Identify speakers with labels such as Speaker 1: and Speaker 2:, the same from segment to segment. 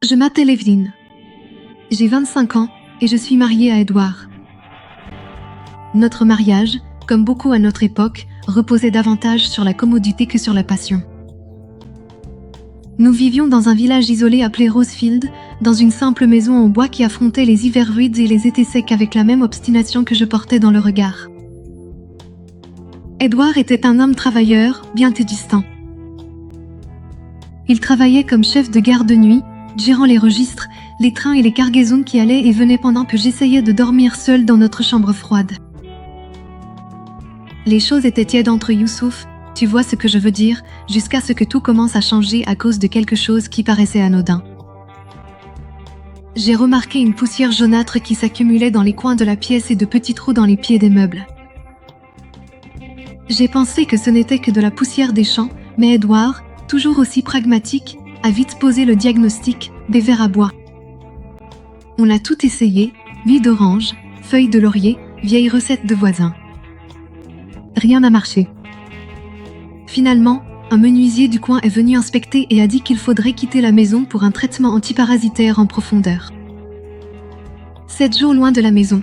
Speaker 1: Je m'appelle Evelyne. J'ai 25 ans et je suis mariée à Edouard. Notre mariage, comme beaucoup à notre époque, reposait davantage sur la commodité que sur la passion. Nous vivions dans un village isolé appelé Rosefield, dans une simple maison en bois qui affrontait les hivers rudes et les étés secs avec la même obstination que je portais dans le regard. Edouard était un homme travailleur, bien que distant. Il travaillait comme chef de garde de nuit, gérant les registres, les trains et les cargaisons qui allaient et venaient pendant que j'essayais de dormir seule dans notre chambre froide. Les choses étaient tièdes entre Youssouf, tu vois ce que je veux dire, jusqu'à ce que tout commence à changer à cause de quelque chose qui paraissait anodin. J'ai remarqué une poussière jaunâtre qui s'accumulait dans les coins de la pièce et de petits trous dans les pieds des meubles. J'ai pensé que ce n'était que de la poussière des champs, mais Edouard, toujours aussi pragmatique, a vite posé le diagnostic des verres à bois. On a tout essayé, huile d'orange, feuilles de laurier, vieilles recettes de voisins. Rien n'a marché. Finalement, un menuisier du coin est venu inspecter et a dit qu'il faudrait quitter la maison pour un traitement antiparasitaire en profondeur. 7 jours loin de la maison.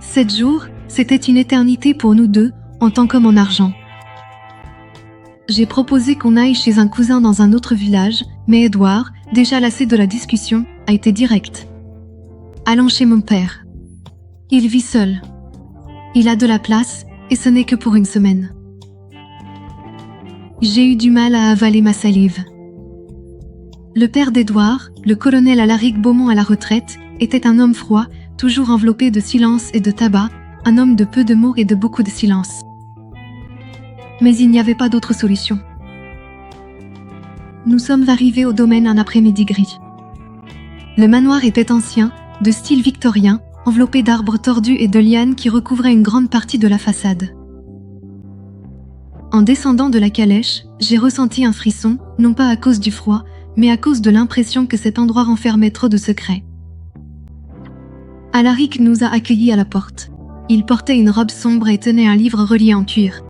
Speaker 1: 7 jours, c'était une éternité pour nous deux, en tant qu'hommes en argent. J'ai proposé qu'on aille chez un cousin dans un autre village, mais Edouard, déjà lassé de la discussion, a été direct. Allons chez mon père. Il vit seul. Il a de la place, et ce n'est que pour une semaine. J'ai eu du mal à avaler ma salive. Le père d'Edouard, le colonel Alaric Beaumont à la retraite, était un homme froid, toujours enveloppé de silence et de tabac, un homme de peu de mots et de beaucoup de silence. Mais il n'y avait pas d'autre solution. Nous sommes arrivés au domaine un après-midi gris. Le manoir était ancien, de style victorien, enveloppé d'arbres tordus et de lianes qui recouvraient une grande partie de la façade. En descendant de la calèche, j'ai ressenti un frisson, non pas à cause du froid, mais à cause de l'impression que cet endroit renfermait trop de secrets. Alaric nous a accueillis à la porte. Il portait une robe sombre et tenait un livre relié en cuir.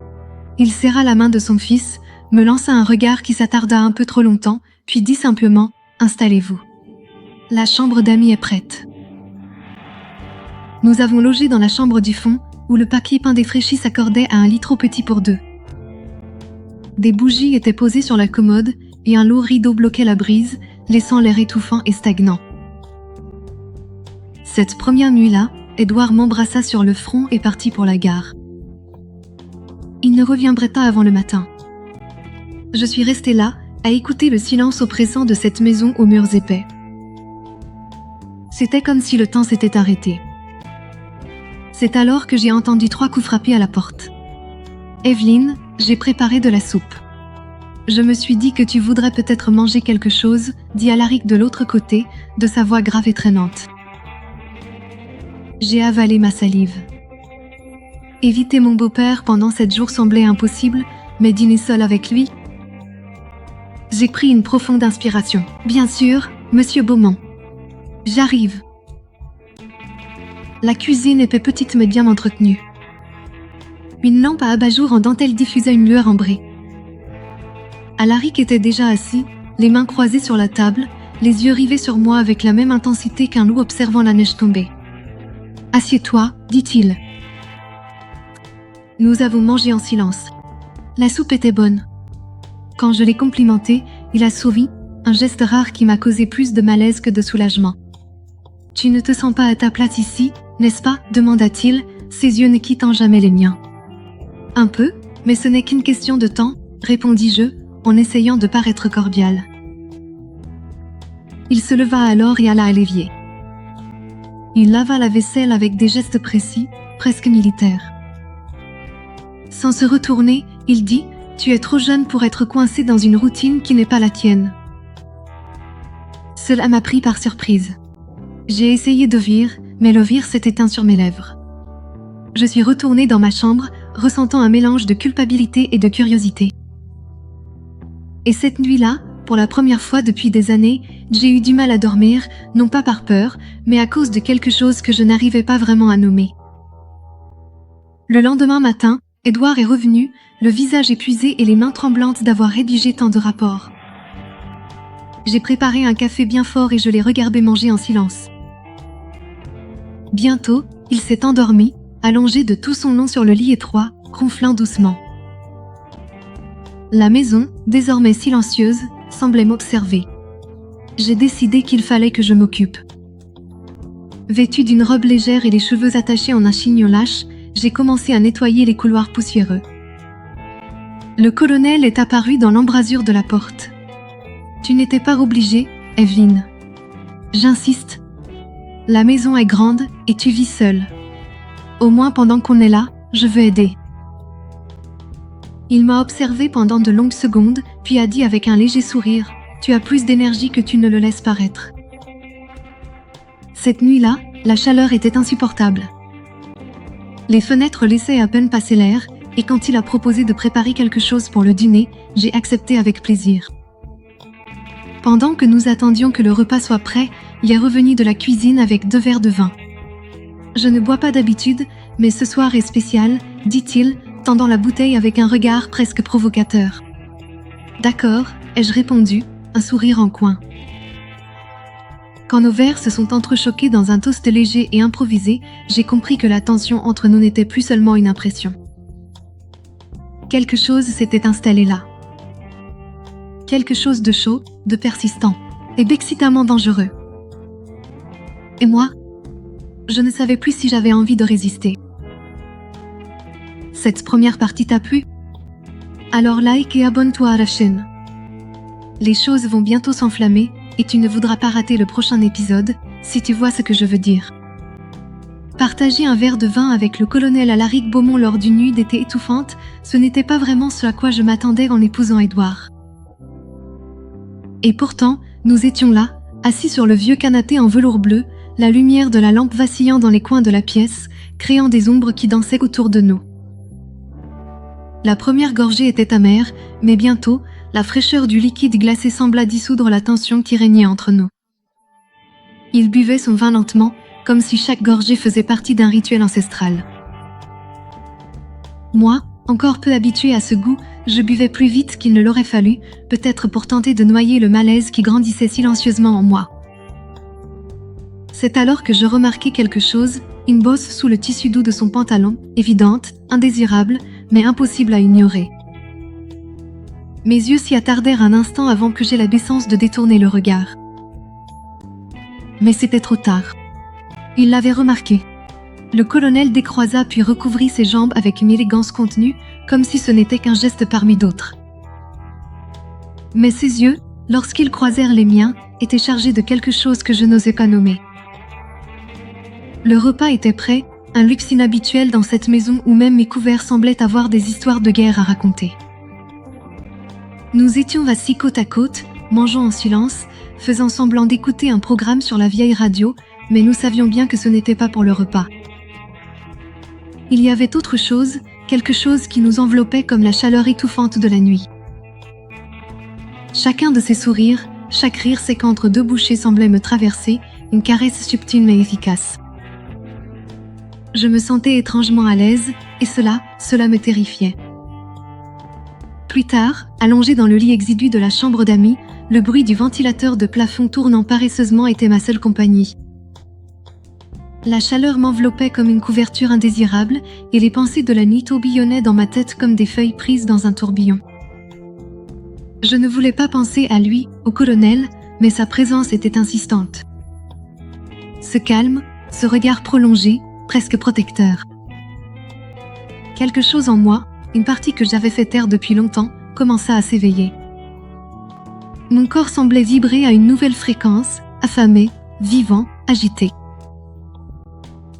Speaker 1: Il serra la main de son fils, me lança un regard qui s'attarda un peu trop longtemps, puis dit simplement « Installez-vous. La chambre d'amis est prête. » Nous avons logé dans la chambre du fond, où le papier peint défraîchi s'accordait à un lit trop petit pour deux. Des bougies étaient posées sur la commode, et un lourd rideau bloquait la brise, laissant l'air étouffant et stagnant. Cette première nuit-là, Edouard m'embrassa sur le front et partit pour la gare. Il ne reviendrait pas avant le matin. Je suis restée là, à écouter le silence oppressant de cette maison aux murs épais. C'était comme si le temps s'était arrêté. C'est alors que j'ai entendu 3 coups frapper à la porte. « Evelyne, j'ai préparé de la soupe. » Je me suis dit que tu voudrais peut-être manger quelque chose, dit Alaric de l'autre côté, de sa voix grave et traînante. J'ai avalé ma salive. Éviter mon beau-père pendant 7 jours semblait impossible, mais dîner seul avec lui. J'ai pris une profonde inspiration. Bien sûr, monsieur Beaumont. J'arrive. La cuisine était petite mais bien entretenue. Une lampe à abat-jour en dentelle diffusait une lueur ambrée. Alaric était déjà assis, les mains croisées sur la table, les yeux rivés sur moi avec la même intensité qu'un loup observant la neige tomber. « Assieds-toi, dit-il. » Nous avons mangé en silence. La soupe était bonne. Quand je l'ai complimenté, il a souri, un geste rare qui m'a causé plus de malaise que de soulagement. « Tu ne te sens pas à ta place ici, n'est-ce pas ?» demanda-t-il, ses yeux ne quittant jamais les miens. « Un peu, mais ce n'est qu'une question de temps, » répondis-je, en essayant de paraître cordial. Il se leva alors et alla à l'évier. Il lava la vaisselle avec des gestes précis, presque militaires. Sans se retourner, il dit « Tu es trop jeune pour être coincé dans une routine qui n'est pas la tienne. » Cela m'a pris par surprise. J'ai essayé de rire, mais le rire s'est éteint sur mes lèvres. Je suis retournée dans ma chambre, ressentant un mélange de culpabilité et de curiosité. Et cette nuit-là, pour la première fois depuis des années, j'ai eu du mal à dormir, non pas par peur, mais à cause de quelque chose que je n'arrivais pas vraiment à nommer. Le lendemain matin, Edouard est revenu, le visage épuisé et les mains tremblantes d'avoir rédigé tant de rapports. J'ai préparé un café bien fort et je l'ai regardé manger en silence. Bientôt, il s'est endormi, allongé de tout son long sur le lit étroit, ronflant doucement. La maison, désormais silencieuse, semblait m'observer. J'ai décidé qu'il fallait que je m'occupe. Vêtue d'une robe légère et les cheveux attachés en un chignon lâche, j'ai commencé à nettoyer les couloirs poussiéreux. Le colonel est apparu dans l'embrasure de la porte. « Tu n'étais pas obligée, Evelyn. »« J'insiste. La maison est grande et tu vis seule. Au moins pendant qu'on est là, je veux aider. » Il m'a observé pendant de longues secondes, puis a dit avec un léger sourire, « Tu as plus d'énergie que tu ne le laisses paraître. » Cette nuit-là, la chaleur était insupportable. Les fenêtres laissaient à peine passer l'air, et quand il a proposé de préparer quelque chose pour le dîner, j'ai accepté avec plaisir. Pendant que nous attendions que le repas soit prêt, il est revenu de la cuisine avec 2 verres de vin. « Je ne bois pas d'habitude, mais ce soir est spécial, » dit-il, tendant la bouteille avec un regard presque provocateur. « D'accord, » ai-je répondu, un sourire en coin. Quand nos verres se sont entrechoqués dans un toast léger et improvisé, j'ai compris que la tension entre nous n'était plus seulement une impression. Quelque chose s'était installé là. Quelque chose de chaud, de persistant, et d'excitamment dangereux. Et moi, je ne savais plus si j'avais envie de résister. Cette première partie t'a plu? Alors like et abonne-toi à la chaîne. Les choses vont bientôt s'enflammer, et tu ne voudras pas rater le prochain épisode, si tu vois ce que je veux dire. Partager un verre de vin avec le colonel Alaric Beaumont lors d'une nuit d'été étouffante, ce n'était pas vraiment ce à quoi je m'attendais en épousant Édouard. Et pourtant, nous étions là, assis sur le vieux canapé en velours bleu, la lumière de la lampe vacillant dans les coins de la pièce, créant des ombres qui dansaient autour de nous. La première gorgée était amère, mais bientôt, la fraîcheur du liquide glacé sembla dissoudre la tension qui régnait entre nous. Il buvait son vin lentement, comme si chaque gorgée faisait partie d'un rituel ancestral. Moi, encore peu habituée à ce goût, je buvais plus vite qu'il ne l'aurait fallu, peut-être pour tenter de noyer le malaise qui grandissait silencieusement en moi. C'est alors que je remarquai quelque chose, une bosse sous le tissu doux de son pantalon, évidente, indésirable, mais impossible à ignorer. Mes yeux s'y attardèrent un instant avant que j'aie la décence de détourner le regard. Mais c'était trop tard. Il l'avait remarqué. Le colonel décroisa puis recouvrit ses jambes avec une élégance contenue, comme si ce n'était qu'un geste parmi d'autres. Mais ses yeux, lorsqu'ils croisèrent les miens, étaient chargés de quelque chose que je n'osais pas nommer. Le repas était prêt, un luxe inhabituel dans cette maison où même mes couverts semblaient avoir des histoires de guerre à raconter. Nous étions assis côte à côte, mangeant en silence, faisant semblant d'écouter un programme sur la vieille radio, mais nous savions bien que ce n'était pas pour le repas. Il y avait autre chose, quelque chose qui nous enveloppait comme la chaleur étouffante de la nuit. Chacun de ces sourires, chaque rire sec entre 2 bouchées semblait me traverser, une caresse subtile mais efficace. Je me sentais étrangement à l'aise, et cela me terrifiait. Plus tard, allongé dans le lit exigu de la chambre d'amis, le bruit du ventilateur de plafond tournant paresseusement était ma seule compagnie. La chaleur m'enveloppait comme une couverture indésirable, et les pensées de la nuit tourbillonnaient dans ma tête comme des feuilles prises dans un tourbillon. Je ne voulais pas penser à lui, au colonel, mais sa présence était insistante. Ce calme, ce regard prolongé, presque protecteur. Quelque chose en moi, une partie que j'avais fait taire depuis longtemps, commença à s'éveiller. Mon corps semblait vibrer à une nouvelle fréquence, affamé, vivant, agité.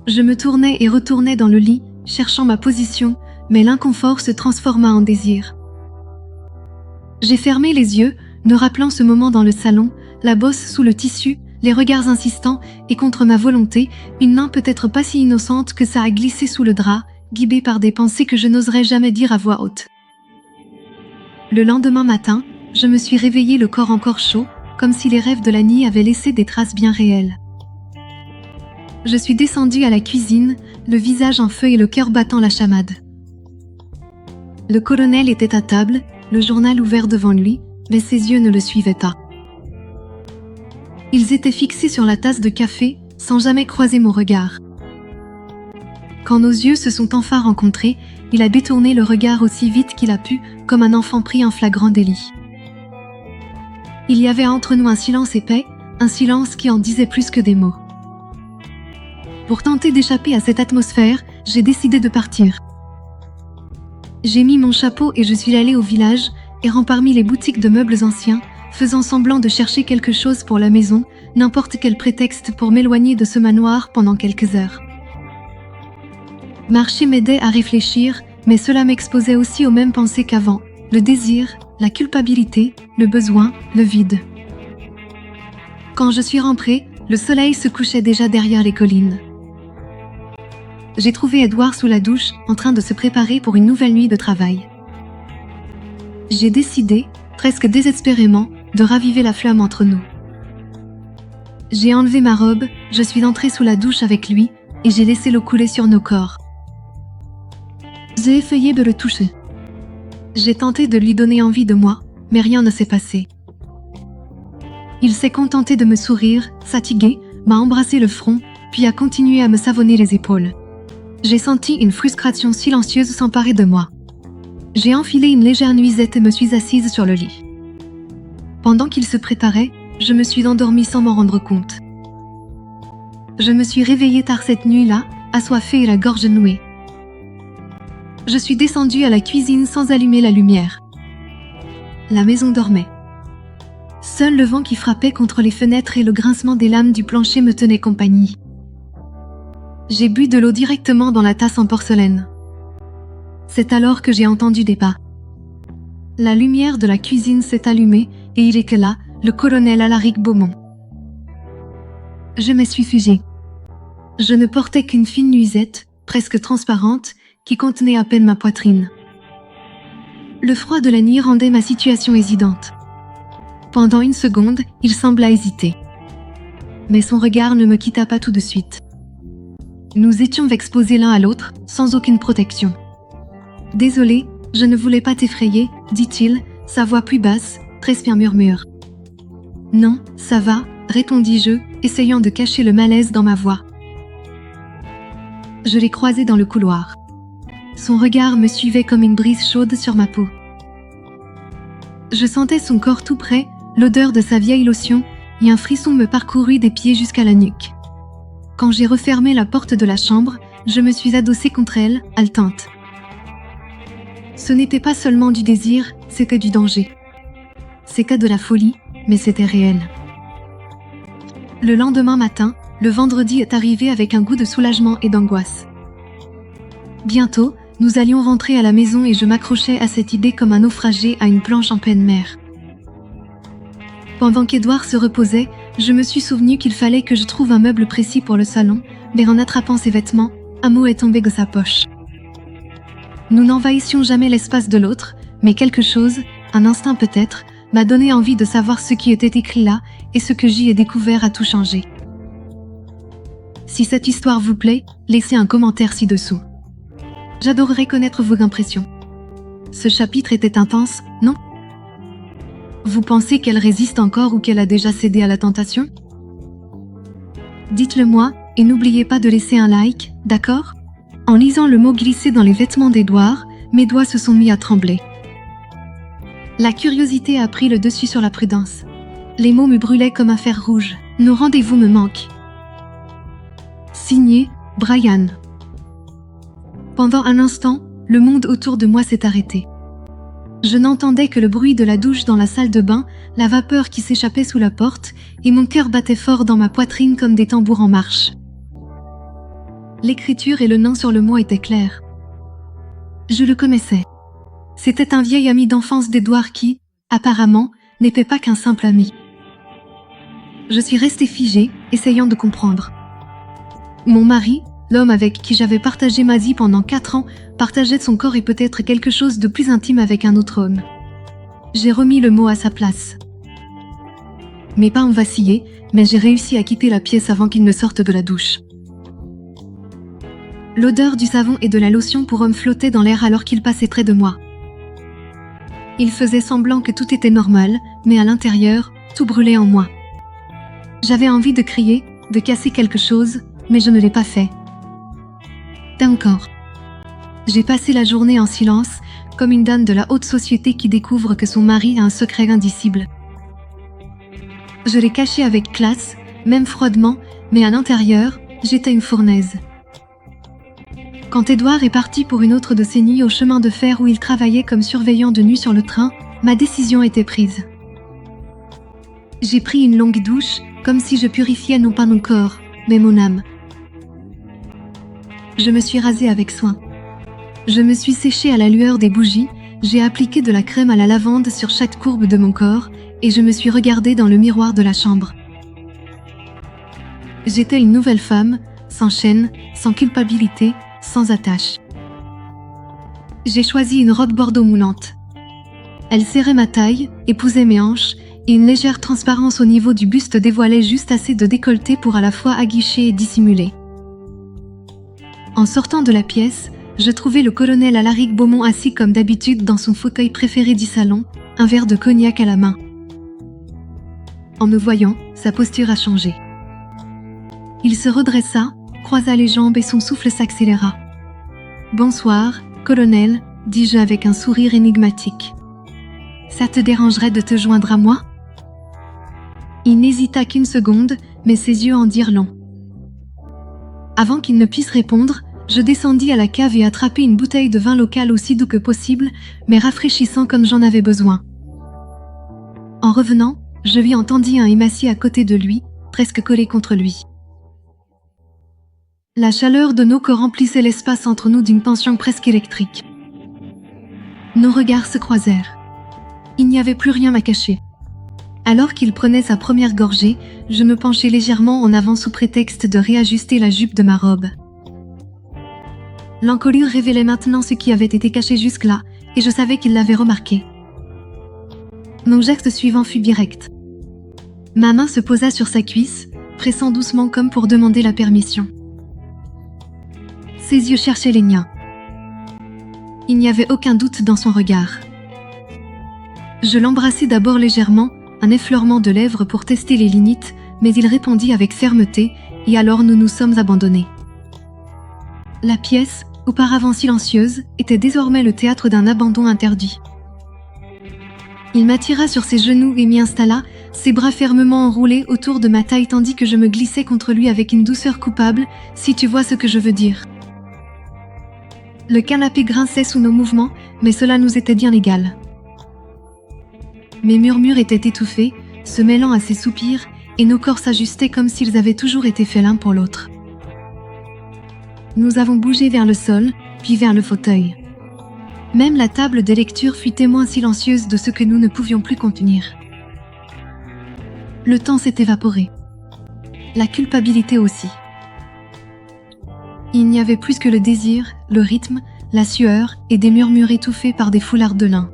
Speaker 1: Je me tournais et retournais dans le lit, cherchant ma position, mais l'inconfort se transforma en désir. J'ai fermé les yeux, me rappelant ce moment dans le salon, la bosse sous le tissu, les regards insistants, et contre ma volonté, une main peut-être pas si innocente que ça a glissé sous le drap, guidée par des pensées que je n'oserais jamais dire à voix haute. Le lendemain matin, je me suis réveillée le corps encore chaud, comme si les rêves de la nuit avaient laissé des traces bien réelles. Je suis descendue à la cuisine, le visage en feu et le cœur battant la chamade. Le colonel était à table, le journal ouvert devant lui, mais ses yeux ne le suivaient pas. Ils étaient fixés sur la tasse de café, sans jamais croiser mon regard. Quand nos yeux se sont enfin rencontrés, il a détourné le regard aussi vite qu'il a pu, comme un enfant pris en flagrant délit. Il y avait entre nous un silence épais, un silence qui en disait plus que des mots. Pour tenter d'échapper à cette atmosphère, j'ai décidé de partir. J'ai mis mon chapeau et je suis allée au village, errant parmi les boutiques de meubles anciens, faisant semblant de chercher quelque chose pour la maison, n'importe quel prétexte pour m'éloigner de ce manoir pendant quelques heures. Marcher m'aidait à réfléchir, mais cela m'exposait aussi aux mêmes pensées qu'avant, le désir, la culpabilité, le besoin, le vide. Quand je suis rentrée, le soleil se couchait déjà derrière les collines. J'ai trouvé Edouard sous la douche, en train de se préparer pour une nouvelle nuit de travail. J'ai décidé, presque désespérément, de raviver la flamme entre nous. J'ai enlevé ma robe, je suis entrée sous la douche avec lui, et j'ai laissé l'eau couler sur nos corps. J'ai essayé de le toucher. J'ai tenté de lui donner envie de moi, mais rien ne s'est passé. Il s'est contenté de me sourire, fatigué, m'a embrassé le front, puis a continué à me savonner les épaules. J'ai senti une frustration silencieuse s'emparer de moi. J'ai enfilé une légère nuisette et me suis assise sur le lit. Pendant qu'il se préparait, je me suis endormie sans m'en rendre compte. Je me suis réveillée tard cette nuit-là, assoiffée et la gorge nouée. Je suis descendue à la cuisine sans allumer la lumière. La maison dormait. Seul le vent qui frappait contre les fenêtres et le grincement des lames du plancher me tenaient compagnie. J'ai bu de l'eau directement dans la tasse en porcelaine. C'est alors que j'ai entendu des pas. La lumière de la cuisine s'est allumée et il était là, le colonel Alaric Beaumont. Je me suis figée. Je ne portais qu'une fine nuisette, presque transparente, qui contenait à peine ma poitrine. Le froid de la nuit rendait ma situation hésidante. Pendant une seconde, il sembla hésiter. Mais son regard ne me quitta pas tout de suite. Nous étions exposés l'un à l'autre, sans aucune protection. « Désolé, je ne voulais pas t'effrayer, » dit-il, sa voix plus basse, presque un murmure. « Non, ça va, » répondis-je, essayant de cacher le malaise dans ma voix. Je l'ai croisé dans le couloir. Son regard me suivait comme une brise chaude sur ma peau. Je sentais son corps tout près, l'odeur de sa vieille lotion, et un frisson me parcourut des pieds jusqu'à la nuque. Quand j'ai refermé la porte de la chambre, je me suis adossée contre elle, haletante. Ce n'était pas seulement du désir, c'était du danger. C'était de la folie, mais c'était réel. Le lendemain matin, le vendredi est arrivé avec un goût de soulagement et d'angoisse. Bientôt, nous allions rentrer à la maison et je m'accrochais à cette idée comme un naufragé à une planche en pleine mer. Pendant qu'Edouard se reposait, je me suis souvenu qu'il fallait que je trouve un meuble précis pour le salon, mais en attrapant ses vêtements, un mot est tombé de sa poche. Nous n'envahissions jamais l'espace de l'autre, mais quelque chose, un instinct peut-être, m'a donné envie de savoir ce qui était écrit là, et ce que j'y ai découvert a tout changé. Si cette histoire vous plaît, laissez un commentaire ci-dessous. J'adorerais connaître vos impressions. Ce chapitre était intense, non? Vous pensez qu'elle résiste encore ou qu'elle a déjà cédé à la tentation? Dites-le moi, et n'oubliez pas de laisser un like, d'accord? En lisant le mot glissé dans les vêtements d'Edouard, mes doigts se sont mis à trembler. La curiosité a pris le dessus sur la prudence. Les mots me brûlaient comme un fer rouge. Nos rendez-vous me manquent. Signé, Brian. Pendant un instant, le monde autour de moi s'est arrêté. Je n'entendais que le bruit de la douche dans la salle de bain, la vapeur qui s'échappait sous la porte, et mon cœur battait fort dans ma poitrine comme des tambours en marche. L'écriture et le nom sur le mot étaient clairs. Je le connaissais. C'était un vieil ami d'enfance d'Edouard qui, apparemment, n'était pas qu'un simple ami. Je suis restée figée, essayant de comprendre. Mon mari, l'homme avec qui j'avais partagé ma vie pendant 4 ans, partageait son corps et peut-être quelque chose de plus intime avec un autre homme. J'ai remis le mot à sa place. Mes pas ont vacillé, mais j'ai réussi à quitter la pièce avant qu'il ne sorte de la douche. L'odeur du savon et de la lotion pour homme flottait dans l'air alors qu'il passait près de moi. Il faisait semblant que tout était normal, mais à l'intérieur, tout brûlait en moi. J'avais envie de crier, de casser quelque chose, mais je ne l'ai pas fait. Encore. J'ai passé la journée en silence, comme une dame de la haute société qui découvre que son mari a un secret indicible. Je l'ai caché avec classe, même froidement, mais à l'intérieur, j'étais une fournaise. Quand Édouard est parti pour une autre de ses nuits au chemin de fer où il travaillait comme surveillant de nuit sur le train, ma décision était prise. J'ai pris une longue douche, comme si je purifiais non pas mon corps, mais mon âme. Je me suis rasée avec soin. Je me suis séchée à la lueur des bougies, j'ai appliqué de la crème à la lavande sur chaque courbe de mon corps, et je me suis regardée dans le miroir de la chambre. J'étais une nouvelle femme, sans chaîne, sans culpabilité, sans attache. J'ai choisi une robe bordeaux moulante. Elle serrait ma taille, épousait mes hanches, et une légère transparence au niveau du buste dévoilait juste assez de décolleté pour à la fois aguicher et dissimuler. En sortant de la pièce, je trouvais le colonel Alaric Beaumont assis comme d'habitude dans son fauteuil préféré du salon, un verre de cognac à la main. En me voyant, sa posture a changé. Il se redressa, croisa les jambes et son souffle s'accéléra. « Bonsoir, colonel », dis-je avec un sourire énigmatique. « Ça te dérangerait de te joindre à moi ?» Il n'hésita qu'une seconde, mais ses yeux en dirent long. Avant qu'il ne puisse répondre, je descendis à la cave et attrapai une bouteille de vin local aussi doux que possible, mais rafraîchissant comme j'en avais besoin. En revenant, je lui entendis un m'assis à côté de lui, presque collé contre lui. La chaleur de nos corps remplissait l'espace entre nous d'une tension presque électrique. Nos regards se croisèrent. Il n'y avait plus rien à cacher. Alors qu'il prenait sa première gorgée, je me penchai légèrement en avant sous prétexte de réajuster la jupe de ma robe. L'encolure révélait maintenant ce qui avait été caché jusque-là, et je savais qu'il l'avait remarqué. Mon geste suivant fut direct. Ma main se posa sur sa cuisse, pressant doucement comme pour demander la permission. Ses yeux cherchaient les miens. Il n'y avait aucun doute dans son regard. Je l'embrassai d'abord légèrement, un effleurement de lèvres pour tester les limites, mais il répondit avec fermeté, et alors nous nous sommes abandonnés. La pièce, auparavant silencieuse, était désormais le théâtre d'un abandon interdit. Il m'attira sur ses genoux et m'y installa, ses bras fermement enroulés autour de ma taille tandis que je me glissais contre lui avec une douceur coupable, si tu vois ce que je veux dire. Le canapé grinçait sous nos mouvements, mais cela nous était bien égal. Mes murmures étaient étouffés, se mêlant à ses soupirs, et nos corps s'ajustaient comme s'ils avaient toujours été faits l'un pour l'autre. Nous avons bougé vers le sol, puis vers le fauteuil. Même la table de lecture fut témoin silencieuse de ce que nous ne pouvions plus contenir. Le temps s'est évaporé. La culpabilité aussi. Il n'y avait plus que le désir, le rythme, la sueur et des murmures étouffés par des foulards de lin.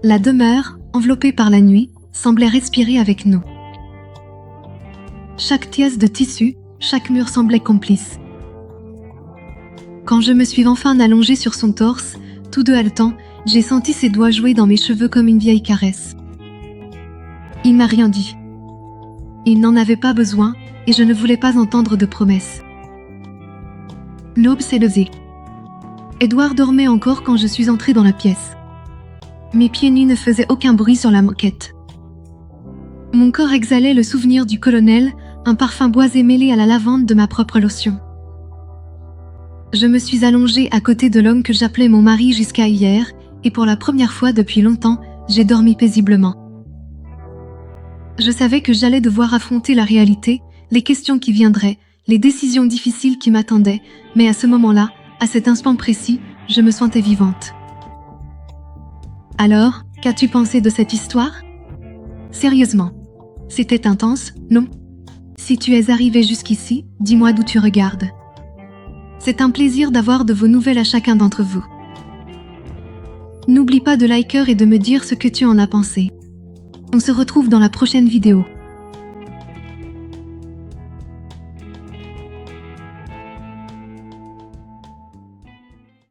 Speaker 1: La demeure, enveloppée par la nuit, semblait respirer avec nous. Chaque pièce de tissu, chaque mur semblait complice. Quand je me suis enfin allongée sur son torse, tous deux haletants, j'ai senti ses doigts jouer dans mes cheveux comme une vieille caresse. Il m'a rien dit. Il n'en avait pas besoin, et je ne voulais pas entendre de promesses. L'aube s'est levée. Édouard dormait encore quand je suis entrée dans la pièce. Mes pieds nus ne faisaient aucun bruit sur la moquette. Mon corps exhalait le souvenir du colonel, un parfum boisé mêlé à la lavande de ma propre lotion. Je me suis allongée à côté de l'homme que j'appelais mon mari jusqu'à hier, et pour la première fois depuis longtemps, j'ai dormi paisiblement. Je savais que j'allais devoir affronter la réalité, les questions qui viendraient, les décisions difficiles qui m'attendaient, mais à ce moment-là, à cet instant précis, je me sentais vivante. Alors, qu'as-tu pensé de cette histoire? Sérieusement, c'était intense, non? Si tu es arrivé jusqu'ici, dis-moi d'où tu regardes. C'est un plaisir d'avoir de vos nouvelles à chacun d'entre vous. N'oublie pas de liker et de me dire ce que tu en as pensé. On se retrouve dans la prochaine vidéo.